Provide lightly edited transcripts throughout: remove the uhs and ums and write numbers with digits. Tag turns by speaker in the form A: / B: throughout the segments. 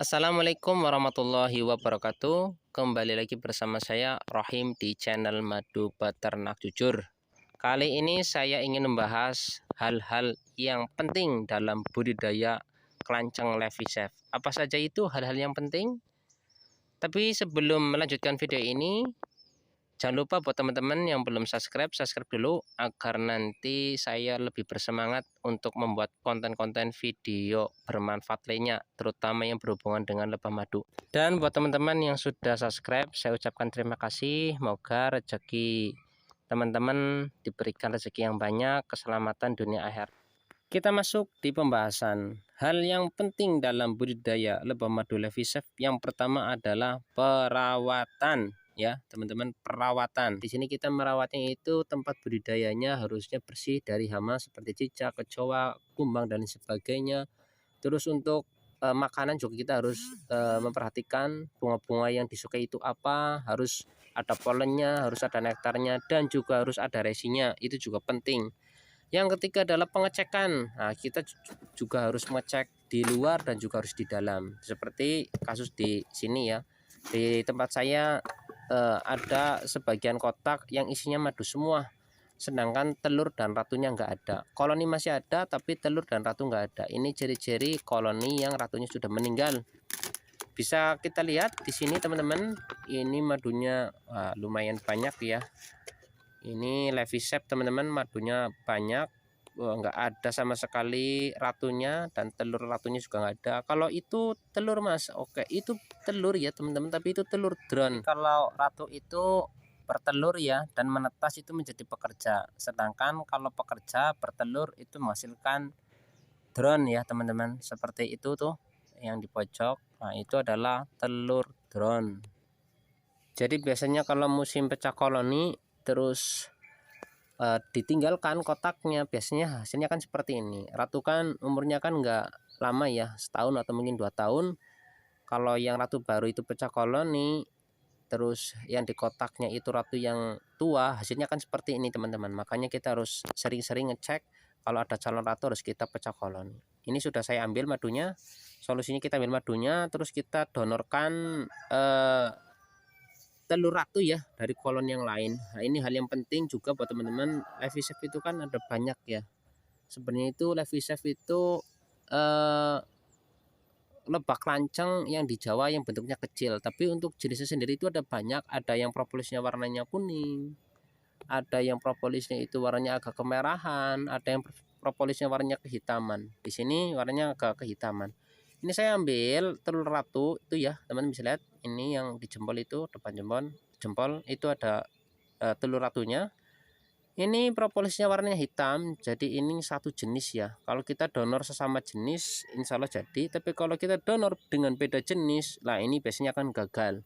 A: Assalamualaikum warahmatullahi wabarakatuh. Kembali lagi bersama saya Rohim di channel Madu Peternak Jujur. Kali ini saya ingin membahas hal-hal yang penting dalam budidaya kelanceng Levisef. Apa saja itu hal-hal yang penting? Tapi sebelum melanjutkan video ini, jangan lupa buat teman-teman yang belum subscribe dulu agar nanti saya lebih bersemangat untuk membuat konten-konten video bermanfaat lainnya, terutama yang berhubungan dengan lebah madu. Dan buat teman-teman yang sudah subscribe, saya ucapkan terima kasih. Semoga rezeki teman-teman diberikan rezeki yang banyak, keselamatan dunia akhirat. Kita masuk di pembahasan hal yang penting dalam budidaya lebah madu Levisef. Yang pertama adalah perawatan. Ya teman-teman, perawatan. Di sini kita merawatnya itu tempat budidayanya harusnya bersih dari hama seperti cicak, kecoa, kumbang dan sebagainya. Terus untuk makanan juga kita harus memperhatikan bunga-bunga yang disukai itu apa, harus ada polennya, harus ada nektarnya, dan juga harus ada resinya. Itu juga penting. Yang ketiga adalah pengecekan. Nah, kita juga harus mengecek di luar dan juga harus di dalam. Seperti kasus di sini ya. Di tempat saya ada sebagian kotak yang isinya madu semua, sedangkan telur dan ratunya nggak ada. Koloni masih ada tapi telur dan ratu nggak ada. Ini ciri-ciri koloni yang ratunya sudah meninggal. Bisa kita lihat di sini teman-teman, ini madunya lumayan banyak ya. Ini Levisef teman-teman, madunya banyak. Nggak ada sama sekali ratunya, dan telur ratunya juga nggak ada. Kalau itu telur mas, oke itu telur ya teman-teman, tapi itu telur drone. Kalau ratu itu bertelur ya dan menetas itu menjadi pekerja, sedangkan kalau pekerja bertelur itu menghasilkan drone ya teman-teman. Seperti itu tuh yang di pojok, nah itu adalah telur drone. Jadi biasanya kalau musim pecah koloni terus ditinggalkan kotaknya, biasanya hasilnya kan seperti ini. Ratu kan umurnya kan nggak lama ya, setahun atau mungkin 2 tahun. Kalau yang ratu baru itu pecah koloni, terus yang di kotaknya itu ratu yang tua, hasilnya kan seperti ini teman-teman. Makanya kita harus sering-sering ngecek, kalau ada calon ratu harus kita pecah koloni. Ini sudah saya ambil madunya. Solusinya kita ambil madunya, terus kita donorkan telur ratu ya dari kolon yang lain. Nah, ini hal yang penting juga buat teman-teman. Levisef itu kan ada banyak ya. Sebenarnya itu Levisef itu lebah kelanceng yang di Jawa yang bentuknya kecil, tapi untuk jenisnya sendiri itu ada banyak. Ada yang propolisnya warnanya kuning, ada yang propolisnya itu warnanya agak kemerahan, ada yang propolisnya warnanya kehitaman. Di sini warnanya agak kehitaman. Ini saya ambil telur ratu itu ya teman-teman, bisa lihat ini yang di jempol itu, depan jempol itu ada telur ratunya. Ini propolisnya warnanya hitam, jadi ini satu jenis ya. Kalau kita donor sesama jenis insya Allah jadi, tapi kalau kita donor dengan beda jenis, lah ini biasanya akan gagal.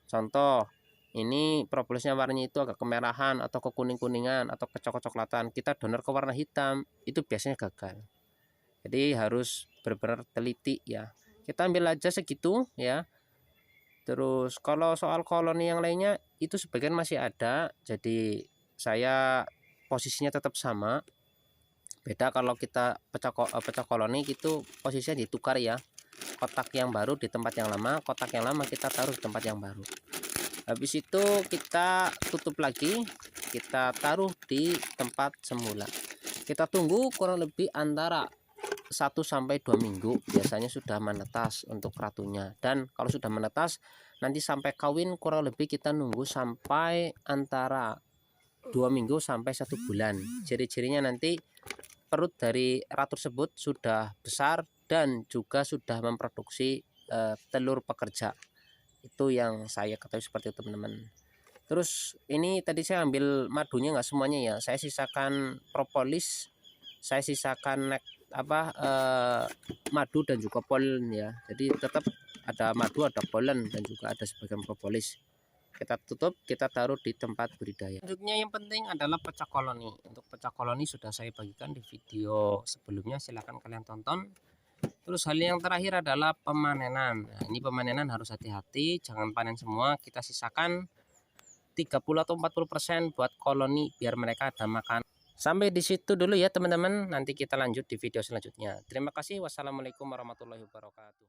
A: Contoh, ini propolisnya warnanya itu agak kemerahan atau kekuning-kuningan atau kecoklat-coklatan, kita donor ke warna hitam, itu biasanya gagal. Jadi harus benar-benar teliti ya. Kita ambil aja segitu ya. Terus kalau soal koloni yang lainnya itu sebagian masih ada, jadi saya posisinya tetap sama. Beda kalau kita pecah koloni gitu, posisinya ditukar ya. Kotak yang baru di tempat yang lama, kotak yang lama kita taruh di tempat yang baru. Habis itu kita tutup lagi, kita taruh di tempat semula. Kita tunggu kurang lebih antara 1-2 minggu, biasanya sudah menetas untuk ratunya. Dan kalau sudah menetas nanti sampai kawin kurang lebih kita nunggu sampai antara 2 minggu sampai 1 bulan. Ciri-cirinya nanti perut dari ratu tersebut sudah besar dan juga sudah memproduksi telur pekerja. Itu yang saya ketahui seperti itu teman-teman. Terus ini tadi saya ambil madunya nggak semuanya ya, saya sisakan propolis, saya sisakan madu dan juga polen ya. Jadi tetap ada madu, ada polen, dan juga ada sebagian propolis. Kita tutup, kita taruh di tempat budidaya. Selanjutnya yang penting adalah pecah koloni. Untuk pecah koloni sudah saya bagikan di video sebelumnya, silahkan kalian tonton. Terus hal yang terakhir adalah pemanenan. Nah, ini pemanenan harus hati-hati, jangan panen semua, kita sisakan 30 atau 40% buat koloni biar mereka ada makan. Sampai di situ dulu ya teman-teman, nanti kita lanjut di video selanjutnya. Terima kasih. Wassalamualaikum warahmatullahi wabarakatuh.